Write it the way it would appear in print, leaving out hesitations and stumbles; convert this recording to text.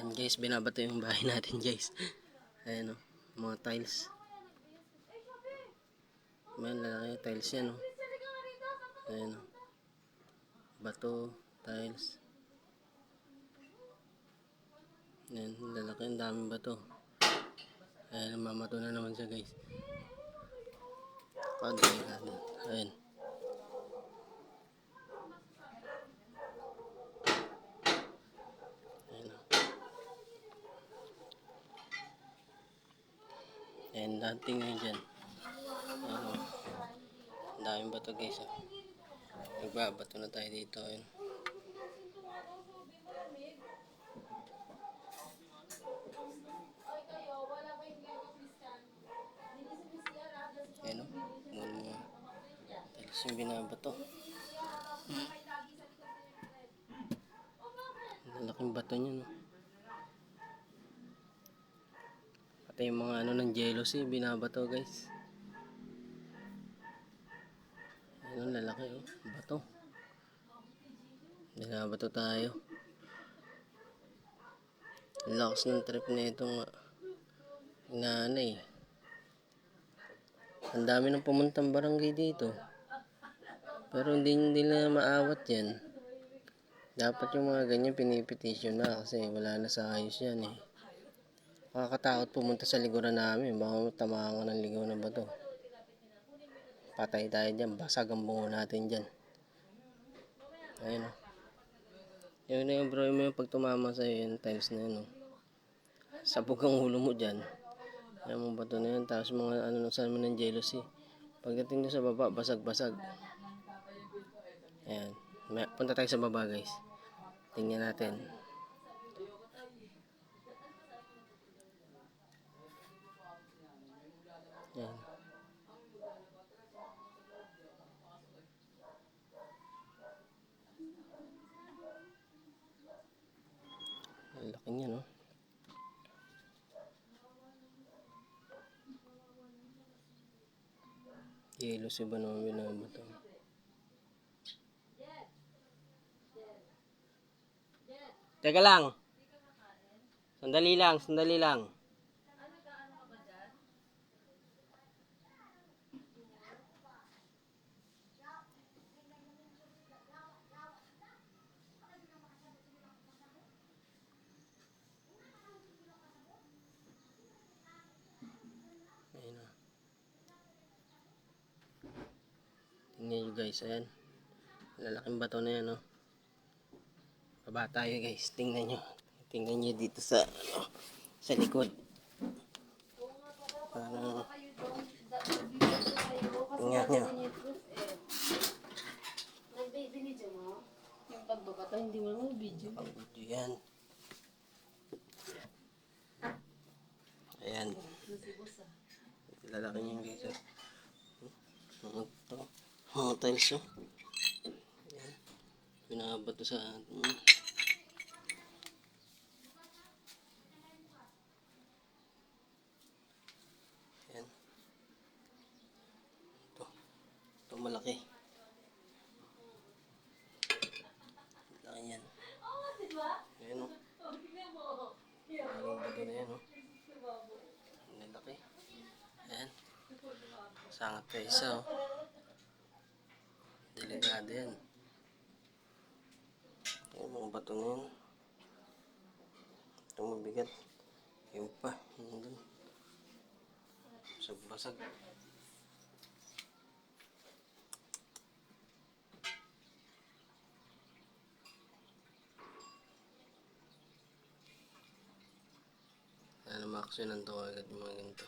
Ayan guys, binabato yung bahay natin guys. Ayan o, mga tiles. Ayan, lalaki tiles yan o. Ayan o. Bato, tiles. Ayan, lalaki, ang daming bato. Ayan, mamato na naman siya guys. Delikado. Ayan. Ayan, dating nyo dyan. Ayan o. Ang daming bato guys o. Nagbabato na tayo dito. Ayan. Ayan o. Mga tiles yung binabato. Ang laking bato nyo no. Pati yung mga ano ng jealousy, binabato guys. Ayun, lalaki oh, bato. Binabato tayo. Lakas ng trip na itong nanay. Ang dami nang pumuntang barangay dito. Pero hindi nila maawat yan. Dapat yung mga ganyan pinipetisyon na kasi wala na sa ayos yan eh. Nakakatakot pumunta sa likuran namin. Baka tamaan ng ligaw na bato. Patay tayo dyan. Basag ang bungo natin dyan. Ayun o. Yun na yung bro mo yung pag tumama sa'yo yung tiles na yun o. Sabog ang ulo mo dyan. Ayan mga bato na yun. Tapos mga ano saan mo ng jealousy. Pagdating nyo sa baba, basag-basag. Ayan. Punta tayo sa baba guys. Tingnan natin. Ayan. Ang laki niya no. Jealousy ba naman binabato? Teka lang. Sandali lang, sandali lang. Ayun na. Tingnan nyo guys, ayan. Lalaking bato na yan, no. Baba tayo guys, tingnan nyo. Tingnan nyo dito sa, ano, sa likod. Parang, tingnan nyo. Yung pagbabato, hindi mo naman video. Pag-video yan. Ayan. Lalaki nyo guys, oh. Ito. Mga tiles, oh. Ayan. Pinabato sa atin. Ayan. Ito malaki. Laki yan. Ayan o. Ang bato na yan o. Ang laki. Ayan. Sangat pa isa o. Delikado yan. Ayan mga bato na yan. Ito mabigat. Yung pa. Nandun. Basag-basag. Ano, ma-aksyonan to agad yung mga ganito.